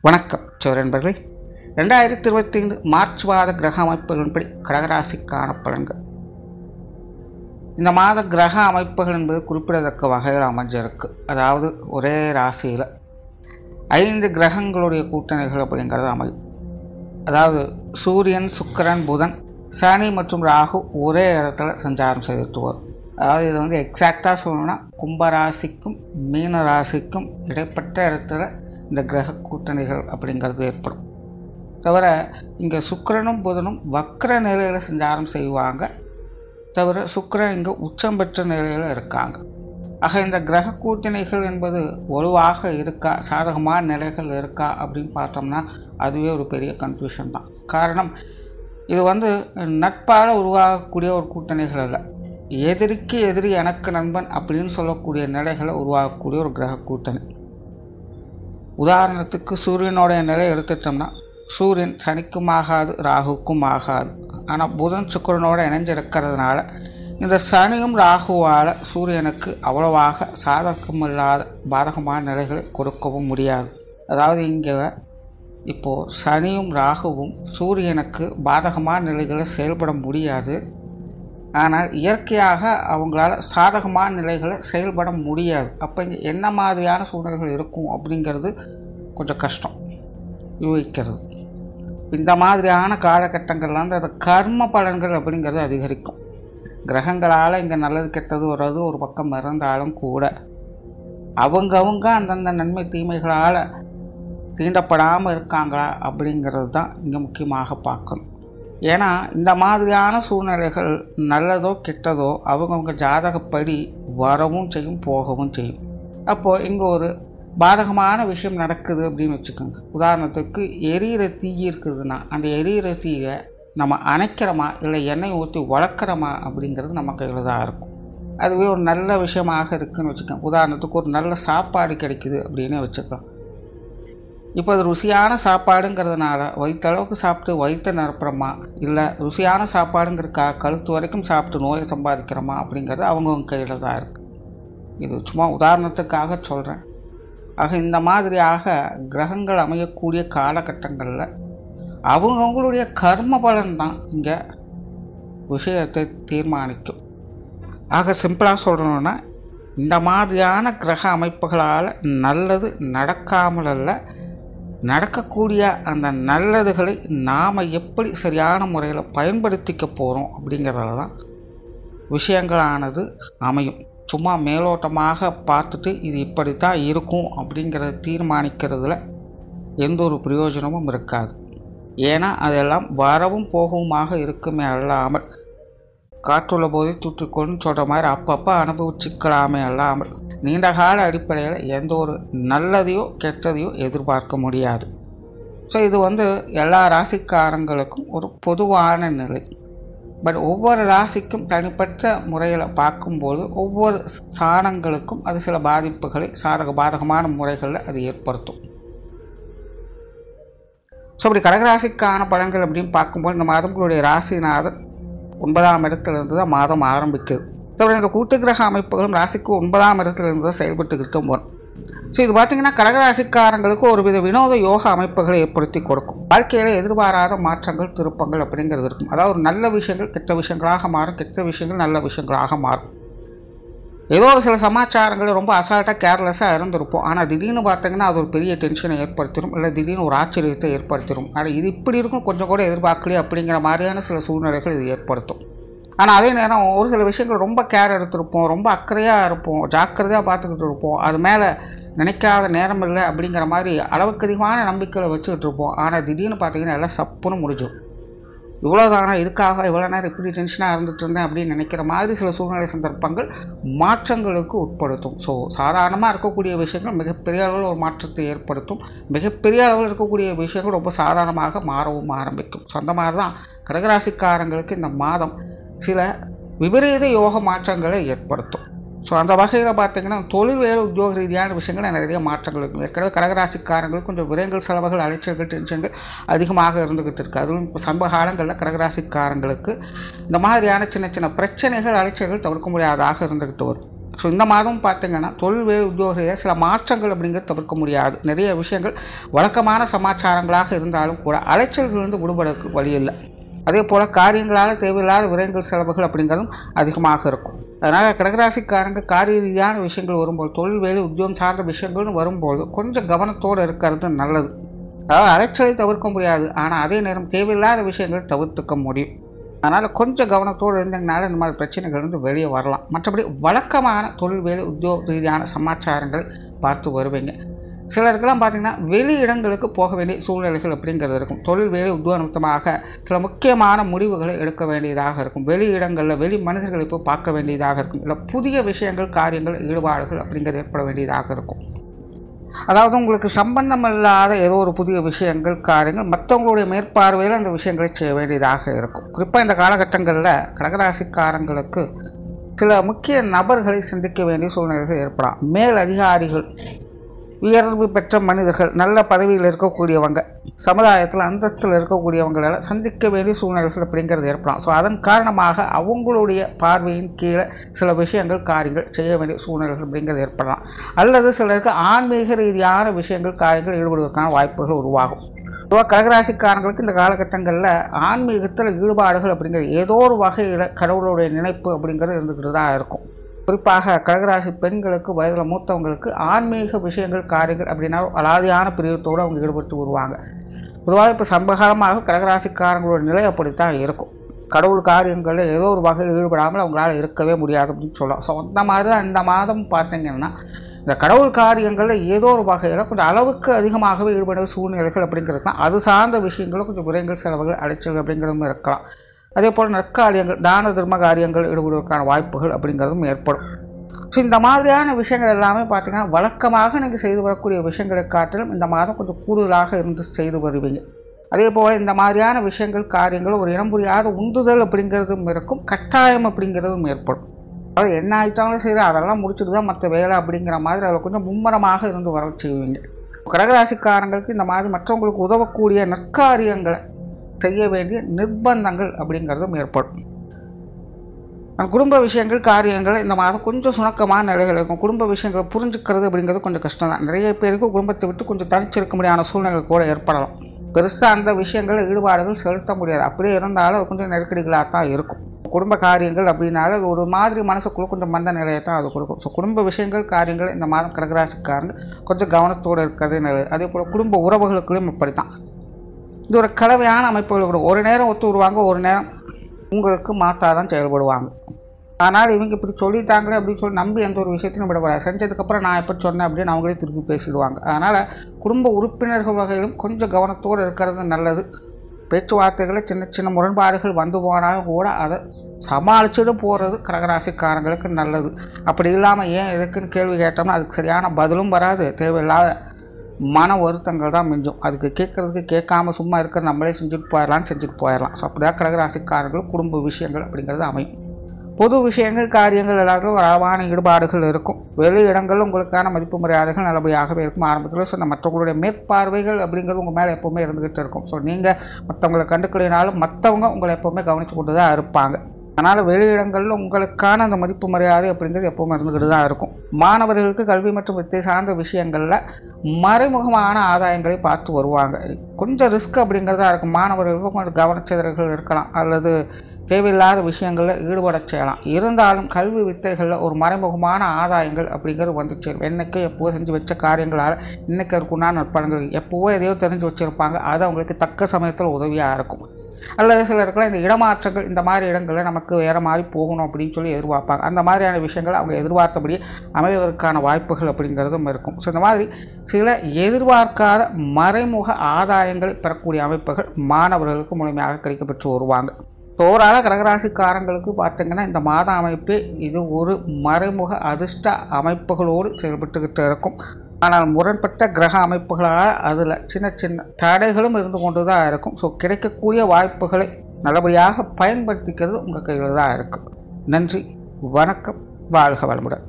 வணக்கம் நண்பர்களே. 2025 மார்ச் மாத கிரக அமைப்புகளின்படி கடகராசிக்கான பலன்கள். இந்த மாத கிரக அமைப்புகள் என்பது குறிப்பிடத்தக்க வகையில் அமைஞ்சிருக்கு. அதாவது ஒரே ராசியில் 5 கிரகங்களுடைய கூட்டணிகள் அப்படிங்கிறது அமையும். அதாவது சூரியன், சுக்கிரன், புதன், சனி மற்றும் ராகு ஒரே இடத்துல சஞ்சாரம் செய்துட்டு வரும். அதாவது இது வந்து எக்ஸாக்டாக சொல்லணும்னா கும்பராசிக்கும் மீன ராசிக்கும் இடைப்பட்ட இடத்துல இந்த கிரக கூட்டணிகள் அப்படிங்கிறது ஏற்படும். தவிர இங்கே சுக்கிரனும் புதனும் வக்ர நிலையில் சஞ்சாரம் செய்வாங்க. தவிர சுக்கிரன் இங்கே உச்சம் பெற்ற நிலையில் இருக்காங்க. ஆக இந்த கிரக கூட்டணிகள் என்பது வலுவாக இருக்கா, சாதகமான நிலைகள் இருக்கா அப்படின்னு பார்த்தோம்னா அதுவே ஒரு பெரிய கன்ஃபியூஷன் தான். காரணம், இது வந்து நட்பால் உருவாகக்கூடிய ஒரு கூட்டணிகள் அல்ல. எதிரிக்கு எதிரி எனக்கு நண்பன் அப்படின்னு சொல்லக்கூடிய நிலைகளை உருவாகக்கூடிய ஒரு கிரக கூட்டணி. உதாரணத்துக்கு சூரியனுடைய நிலை எடுத்துட்டோம்னா சூரியன் சனிக்கும் ஆகாது, ராகுக்கும் ஆகாது. ஆனால் புதன் சுக்கிரனோடு இணைஞ்சிருக்கிறதுனால இந்த சனியும் ராகுவால் சூரியனுக்கு அவ்வளவாக சாதகமில்லாத பாதகமான நிலைகளை கொடுக்கவும் முடியாது. அதாவது இங்கே இப்போது சனியும் ராகுவும் சூரியனுக்கு பாதகமான நிலைகளை செயல்பட முடியாது. ஆனால் இயற்கையாக அவங்களால சாதகமான நிலைகளை செயல்பட முடியாது. அப்போ இங்கே என்ன மாதிரியான சூழ்நிலைகள் இருக்கும் அப்படிங்கிறது கொஞ்சம் கஷ்டம் யூகிக்கிறது. இந்த மாதிரியான காலகட்டங்கள்லாம் அந்த கர்ம பலன்கள் அப்படிங்கிறது அதிகரிக்கும். கிரகங்களால் இங்கே நல்லது கெட்டது வர்றது ஒரு பக்கம் இருந்தாலும் கூட அவங்கவுங்க அந்தந்த நன்மை தீமைகளால் தீண்டப்படாமல் இருக்காங்களா அப்படிங்கிறது தான் இங்கே முக்கியமாக பார்க்கணும். ஏன்னா இந்த மாதிரியான சூழ்நிலைகள் நல்லதோ கெட்டதோ அவங்கவுங்க ஜாதகப்படி வரவும் செய்யும், போகவும் செய்யும். அப்போது இங்கே ஒரு பாதகமான விஷயம் நடக்குது அப்படின்னு வச்சுக்கோங்க. உதாரணத்துக்கு எரியிற தீ இருக்குதுன்னா அந்த எரியிற தீயை நம்ம அணைக்கிறோமா இல்லை எண்ணெய் ஊற்றி வளர்க்குறோமா அப்படிங்கிறது நம்ம கையில் தான் இருக்கும். அதுவே ஒரு நல்ல விஷயமாக இருக்குதுன்னு வச்சுக்கோங்க. உதாரணத்துக்கு ஒரு நல்ல சாப்பாடு கிடைக்குது அப்படின்னு வச்சுக்கலாம். இப்போ அது ருசியான சாப்பாடுங்கிறதுனால வயிற்றளவுக்கு சாப்பிட்டு வயிற்றை நிரப்புறோமா, இல்லை ருசியான சாப்பாடுங்கிறதுக்காக கழுத்து வரைக்கும் சாப்பிட்டு நோயை சம்பாதிக்கிறோமா அப்படிங்கிறது அவங்கவுங்க கையில் தான் இருக்குது. இது சும்மா உதாரணத்துக்காக சொல்கிறேன். ஆக இந்த மாதிரியாக கிரகங்கள் அமையக்கூடிய காலகட்டங்களில் அவங்கவுங்களுடைய கர்ம பலன் தான் இங்கே விஷயத்தை தீர்மானிக்கும். ஆக சிம்பிளாக சொல்லணுன்னா இந்த மாதிரியான கிரக அமைப்புகளால் நல்லது நடக்காமல் அல்ல, நடக்கக்கூடிய அந்த நல்லதுகளை நாம் எப்படி சரியான முறையில் பயன்படுத்திக்க போகிறோம் அப்படிங்கிறதுல தான் விஷயங்களானது அமையும். சும்மா மேலோட்டமாக பார்த்துட்டு இது இப்படித்தான் இருக்கும் அப்படிங்கிறத தீர்மானிக்கிறதுல எந்த ஒரு பிரயோஜனமும் இருக்காது. ஏன்னா அதெல்லாம் வரவும் போகவுமாக இருக்குமே அல்லாமல் காற்றுள்ள போதே தூற்றிக்கொள்ளுன்னு சொல்கிற மாதிரி அப்பப்போ அனுபவிச்சுக்கலாமே அல்லாமல் நீண்டகால அடிப்படையில் எந்த ஒரு நல்லதையோ கெட்டதையோ எதிர்பார்க்க முடியாது. ஸோ இது வந்து எல்லா ராசிக்காரங்களுக்கும் ஒரு பொதுவான நிலை. பட் ஒவ்வொரு ராசிக்கும் தனிப்பட்ட முறையில் பார்க்கும்போது ஒவ்வொரு ஸ்தானங்களுக்கும் அது சில பாதிப்புகளை பாதகமான முறைகளில் அது ஏற்படுத்தும். ஸோ அப்படி கடகராசிக்கான பலன்கள் அப்படின்னு பார்க்கும்போது இந்த மாதங்களுடைய ராசிநாதன் 9ஆம் இடத்துலேருந்து தான் மாதம் ஆரம்பிக்குது. ஸோ இந்த கூட்டு கிரக அமைப்புகளும் ராசிக்கு 9ஆம் இடத்துலேருந்து தான் செயல்பட்டுக்கிட்டும் வரும். ஸோ இது பார்த்திங்கன்னா கடகராசிக்காரங்களுக்கு ஒரு வித வினோத யோக அமைப்புகளை ஏற்படுத்தி கொடுக்கும். வாழ்க்கையில் எதிர்பாராத மாற்றங்கள், திருப்பங்கள் அப்படிங்கிறது இருக்கும். அதாவது ஒரு நல்ல விஷயங்கள் கெட்ட விஷயங்களாக மாறும், கெட்ட விஷயங்கள் நல்ல விஷயங்களாக மாறும். ஏதோ ஒரு சில சமாச்சாரங்கள் ரொம்ப அசால்ட்டாக கேர்லெஸ்ஸாக இருந்திருப்போம். ஆனால் திடீர்னு பார்த்திங்கன்னா அது ஒரு பெரிய டென்ஷனை ஏற்படுத்திடும், இல்லை திடீர்னு ஒரு ஆச்சரியத்தை ஏற்படுத்திடும். ஆனால் இது இப்படி இருக்கும், கொஞ்சம் கூட எதிர்பார்க்கலையே அப்படிங்கிற மாதிரியான சில சூழ்நிலைகள் இது ஏற்படுத்தும். ஆனால் அதே நேரம் ஒரு சில விஷயங்கள் ரொம்ப கேர் எடுத்திருப்போம், ரொம்ப அக்கறையாக இருப்போம், ஜாக்கிரதையாக பார்த்துக்கிட்டு இருப்போம், அது மேலே நினைக்காத நேரம் இல்லை அப்படிங்கிற மாதிரி அளவுக்கு அதிகமான நம்பிக்கையில் வச்சுக்கிட்டு இருப்போம். ஆனால் திடீர்னு பார்த்திங்கன்னா எல்லாம் சப்புன்னு முடிஞ்சிடும். இவ்வளோதானா, இதுக்காக இவ்வளோ நேரம் இப்படி டென்ஷனாக இருந்துகிட்டு இருந்தேன் அப்படின்னு நினைக்கிற மாதிரி சில சூழ்நிலை சந்தர்ப்பங்கள் மாற்றங்களுக்கு உட்படுத்தும். ஸோ சாதாரணமாக இருக்கக்கூடிய விஷயங்கள் மிகப்பெரிய அளவில் ஒரு மாற்றத்தை ஏற்படுத்தும். மிகப்பெரிய அளவில் இருக்கக்கூடிய விஷயங்கள் ரொம்ப சாதாரணமாக மாறவும் ஆரம்பிக்கும். ஸோ அந்த மாதிரி தான் கடகராசிக்காரங்களுக்கு இந்த மாதம் சில விபரீத யோக மாற்றங்களை ஏற்படுத்தும். ஸோ அந்த வகையில் பார்த்திங்கன்னா தொழில் வேலை உத்தியோக ரீதியான விஷயங்கள் நிறைய மாற்றங்கள் இருக்கும். ஏற்கனவே கடகராசிக்காரங்களுக்கு கொஞ்சம் விரயங்கள், செலவுகள், அலைச்சல்கள், டென்ஷன்கள் அதிகமாக இருந்துக்கிட்டு இருக்குது. அதுவும் இப்போ சமீப காலங்களில் கடகராசிக்காரங்களுக்கு இந்த மாதிரியான சின்ன சின்ன பிரச்சனைகள், அலைச்சல்கள் தவிர்க்க முடியாததாக இருந்துக்கிட்டு வரும். ஸோ இந்த மாதம் பார்த்திங்கன்னா தொழில் வேலை உத்தியோகத்தில் சில மாற்றங்கள் அப்படிங்கிறது தவிர்க்க முடியாது. நிறைய விஷயங்கள் வழக்கமான சமாச்சாரங்களாக இருந்தாலும் கூட அலைச்சல்களிலிருந்து விடுபடுறதுக்கு வழி இல்லை. அதே போல் காரியங்களால் தேவையில்லாத விரயங்கள் செலவுகள் அப்படிங்கிறதும் அதிகமாக இருக்கும். அதனால் கடகராசிக்காரங்க காரிய ரீதியான விஷயங்கள் வரும்போது, தொழில் வேலை உத்தியோகம் சார்ந்த விஷயங்கள்னு வரும்போது கொஞ்சம் கவனத்தோடு இருக்கிறது நல்லது. அதாவது அலைச்சலை தவிர்க்க முடியாது, ஆனால் அதே நேரம் தேவையில்லாத விஷயங்கள் தவிர்த்துக்க முடியும். அதனால் கொஞ்சம் கவனத்தோடு இருந்ததுனால இந்த மாதிரி பிரச்சனைகள் இருந்து வெளியே வரலாம். மற்றபடி வழக்கமான தொழில் வேலை உத்தியோக ரீதியான சமாச்சாரங்களை பார்த்து வருவீங்க. சிலருக்கெல்லாம் பார்த்திங்கன்னா வெளி இடங்களுக்கு போக வேண்டிய சூழ்நிலைகள் அப்படிங்கிறது இருக்கும். தொழில் வேலை உத்தியோக நிமித்தமாக சில முக்கியமான முடிவுகளை எடுக்க வேண்டியதாக இருக்கும். வெளி இடங்களில் வெளி மனிதர்களை போய் பார்க்க வேண்டியதாக இருக்கும். இல்லை புதிய விஷயங்கள் காரியங்கள் ஈடுபாடுகள் அப்படிங்கிறது ஏற்பட வேண்டியதாக இருக்கும். அதாவது உங்களுக்கு சம்பந்தம் இல்லாத ஏதோ ஒரு புதிய விஷயங்கள் காரியங்கள் மற்றவங்களுடைய மேற்பார்வையில் அந்த விஷயங்களை செய்ய வேண்டியதாக இருக்கும். குறிப்பாக இந்த காலகட்டங்களில் கடகராசிக்காரங்களுக்கு சில முக்கிய நபர்களை சந்திக்க வேண்டிய சூழ்நிலைகள் ஏற்படலாம். மேல் அதிகாரிகள், உயர்வு பெற்ற மனிதர்கள், நல்ல பதவியில் இருக்கக்கூடியவங்க, சமுதாயத்தில் அந்தஸ்தில் இருக்கக்கூடியவங்களால் சந்திக்க வேண்டிய சூழ்நிலைகள் அப்படிங்கிறது ஏற்படலாம். ஸோ அதன் காரணமாக அவங்களுடைய பார்வையின் கீழே சில விஷயங்கள் காரியங்கள் செய்ய வேண்டிய சூழ்நிலைகள் அப்படிங்கிறது ஏற்படலாம். அல்லது சிலருக்கு ஆன்மீக ரீதியான விஷயங்கள் காரியங்கள் ஈடுபடுவதற்கான வாய்ப்புகள் உருவாகும். பொதுவாக கடகராசிக்காரங்களுக்கு இந்த காலகட்டங்களில் ஆன்மீகத்தில் ஈடுபாடுகள் அப்படிங்கிறது ஏதோ ஒரு வகையில் கடவுளுடைய நினைப்பு அப்படிங்கிறது இருந்துக்கிட்டு தான் இருக்கும். குறிப்பாக கடகராசி பெண்களுக்கு, வயதில் மூத்தவங்களுக்கு ஆன்மீக விஷயங்கள் காரியங்கள் அப்படின்னா அலாதியான பிரியத்தோடு அவங்க ஈடுபட்டு வருவாங்க. பொதுவாக இப்போ சமகாலமாக கடகராசிக்காரங்களோட நிலை அப்படித்தான் இருக்கும். கடவுள் காரியங்களில் ஏதோ ஒரு வகையில் ஈடுபடாமல் அவங்களால இருக்கவே முடியாது அப்படின்னு சொல்லலாம். ஸோ அந்த மாதிரி தான் இந்த மாதம் பார்த்திங்கன்னா இந்த கடவுள் காரியங்களில் ஏதோ ஒரு வகையில் கொஞ்சம் அளவுக்கு அதிகமாகவே ஈடுபட சூழ்நிலைகள் அப்படிங்கிறது தான். அது சார்ந்த விஷயங்களும் கொஞ்சம் விரயங்கள் செலவுகள் அலைச்சல் அப்படிங்கிறதும் இருக்கலாம். அதே போல் நற்காரியங்கள், தான தர்ம காரியங்கள் ஈடுபடுவதற்கான வாய்ப்புகள் அப்படிங்கிறதும் ஏற்படும். ஸோ இந்த மாதிரியான விஷயங்கள் எல்லாமே பார்த்திங்கன்னா வழக்கமாக நீங்கள் செய்து வரக்கூடிய விஷயங்களை காட்டிலும் இந்த மாதம் கொஞ்சம் கூடுதலாக இருந்து செய்து வருவீங்க. அதே போல் இந்த மாதிரியான விஷயங்கள் காரியங்கள் ஒரு இனம் புரியாத உந்துதல் அப்படிங்கிறதும் இருக்கும், கட்டாயம் அப்படிங்கிறதும் ஏற்படும். அதாவது என்ன ஆயிட்டாலும் சரி அதெல்லாம் முடிச்சுட்டு தான் மற்ற வேலை அப்படிங்கிற மாதிரி அதில் கொஞ்சம் மும்மரமாக இருந்து வர செய்வீங்க. கடகராசிக்காரங்களுக்கு இந்த மாதிரி மற்றவங்களுக்கு உதவக்கூடிய நற்காரியங்களை செய்ய வேண்டிய நிர்பந்தங்கள் அப்படிங்கிறதும் ஏற்படும். குடும்ப விஷயங்கள் காரியங்கள் இந்த மாதம் கொஞ்சம் சுணக்கமான நிலைகள் இருக்கும். குடும்ப விஷயங்களை புரிஞ்சுக்கிறது அப்படிங்கிறது கொஞ்சம் கஷ்டம் தான். நிறைய பேருக்கு குடும்பத்தை விட்டு கொஞ்சம் தனிச்சிருக்க முடியாத சூழ்நிலைகள் கூட ஏற்படலாம். பெருசாக அந்த விஷயங்களில் ஈடுபாடுகள் செலுத்த முடியாது. அப்படியே இருந்தாலும் அது கொஞ்சம் நெருக்கடிகளாக தான் இருக்கும். குடும்ப காரியங்கள் அப்படின்னால அது ஒரு மாதிரி மனசுக்குள்ளே கொஞ்சம் மந்த நிலையை தான் அது கொடுக்கும். ஸோ குடும்ப விஷயங்கள் காரியங்கள் இந்த மாதம் கடகராசிக்காரங்க கொஞ்சம் கவனத்தோடு இருக்கிறதே நல்லது. அதே போல் குடும்ப உறவுகளுக்குள்ளேயும் இப்படி தான். இது ஒரு கலவையான அமைப்புகள் கூட ஒரு நேரம் ஒத்து வருவாங்க, ஒரு நேரம் உங்களுக்கு மாற்றாதான் செயல்படுவாங்க. ஆனால் இவங்க இப்படி சொல்லிட்டாங்களே அப்படின்னு சொல்லி நம்பி எந்த ஒரு விஷயத்தையும் விடக்கூடாது. செஞ்சதுக்கப்புறம் நான் எப்படி சொன்னேன் அப்படின்னு அவங்களே திருப்பி பேசிடுவாங்க. அதனால் குடும்ப உறுப்பினர்கள் வகையிலும் கொஞ்சம் கவனத்தோடு இருக்கிறது நல்லது. பேச்சுவார்த்தைகளை சின்ன சின்ன முரண்பாடுகள் வந்து போனாலும் கூட அதை சமாளிச்சுட்டு போகிறது கடகராசிக்காரங்களுக்கு நல்லது. அப்படி இல்லாமல் ஏன் எதுக்குன்னு கேள்வி கேட்டோம்னா அதுக்கு சரியான பதிலும் வராது, தேவையில்லாத மன வருத்தங்கள் தான் மிஞ்சும். அதுக்கு கேட்குறதுக்கு கேட்காம சும்மா இருக்கிற நம்மளே செஞ்சுட்டு போயிடலாம். ஸோ அப்படிதான் கடகராசிக்காரர்கள் குடும்ப விஷயங்கள் அப்படிங்கிறது அமையும். பொது விஷயங்கள் காரியங்கள் எல்லாத்துக்கும் ஒரு அளவான ஈடுபாடுகள் இருக்கும். வெளி இடங்கள் உங்களுக்கான மதிப்பு மரியாதைகள் நல்லபடியாகவே இருக்கும். ஆரம்பத்தில் சொன்ன மற்றவங்களுடைய மேற்பார்வைகள் அப்படிங்கிறது உங்கள் மேலே எப்போவுமே இருந்துக்கிட்டு இருக்கும். ஸோ நீங்கள் மற்றவங்களை கண்டுக்கலினாலும் மற்றவங்க உங்களை எப்போவுமே கவனித்து கொண்டு தான் இருப்பாங்க. அதனால் வெளியிடங்களில் உங்களுக்கான அந்த மதிப்பு மரியாதை அப்படிங்கிறது எப்போவுமே இருந்துக்கிட்டு தான் இருக்கும். மாணவர்களுக்கு கல்வி மற்றும் வித்தை சார்ந்த விஷயங்களில் மறைமுகமான ஆதாயங்களை பார்த்து வருவாங்க. கொஞ்சம் ரிஸ்க் அப்படிங்கிறதா இருக்கும். மாணவர்களுக்கும் கொஞ்சம் கவனச்சிதறல்கள் இருக்கலாம், அல்லது தேவையில்லாத விஷயங்களில் ஈடுபட செய்யலாம். இருந்தாலும் கல்வி வித்தைகளில் ஒரு மறைமுகமான ஆதாயங்கள் அப்படிங்கிறது வந்து சேரும். என்னைக்கு எப்போவோ செஞ்சு வச்ச காரியங்களால் இன்றைக்கு இருக்குன்னா நற்பலன்கள் எப்போவோ எதையோ தெரிஞ்சு வச்சுருப்பாங்க. அது அவங்களுக்கு தக்க சமயத்தில் உதவியாக இருக்கும். அல்லது சிலருக்குலாம் இந்த இடமாற்றங்கள், இந்த மாதிரி இடங்களில் நமக்கு வேறு மாதிரி போகணும் அப்படின்னு சொல்லி எதிர்பார்ப்பாங்க. அந்த மாதிரியான விஷயங்கள் அவங்க எதிர்பார்த்தபடி அமைவதற்கான வாய்ப்புகள் அப்படிங்கிறதும் இருக்கும். ஸோ இந்த மாதிரி சில எதிர்பார்க்காத மறைமுக ஆதாயங்களை பெறக்கூடிய அமைப்புகள் மாணவர்களுக்கு முழுமையாக கிடைக்கப்பெற்று வருவாங்க. ஓவராலாக கடகராசிக்காரங்களுக்கு பார்த்திங்கன்னா இந்த மாத அமைப்பு இது ஒரு மறைமுக அதிர்ஷ்ட அமைப்புகளோடு செயல்பட்டுக்கிட்டு இருக்கும். ஆனால் முரண்பட்ட கிரக அமைப்புகளால் அதில் சின்ன சின்ன தடைகளும் இருந்து கொண்டு தான் இருக்கும். ஸோ கிடைக்கக்கூடிய வாய்ப்புகளை நல்லபடியாக பயன்படுத்திக்கிறது உங்கள் கையில் தான் இருக்குது. நன்றி, வணக்கம், வாழ்க வளமுடன்.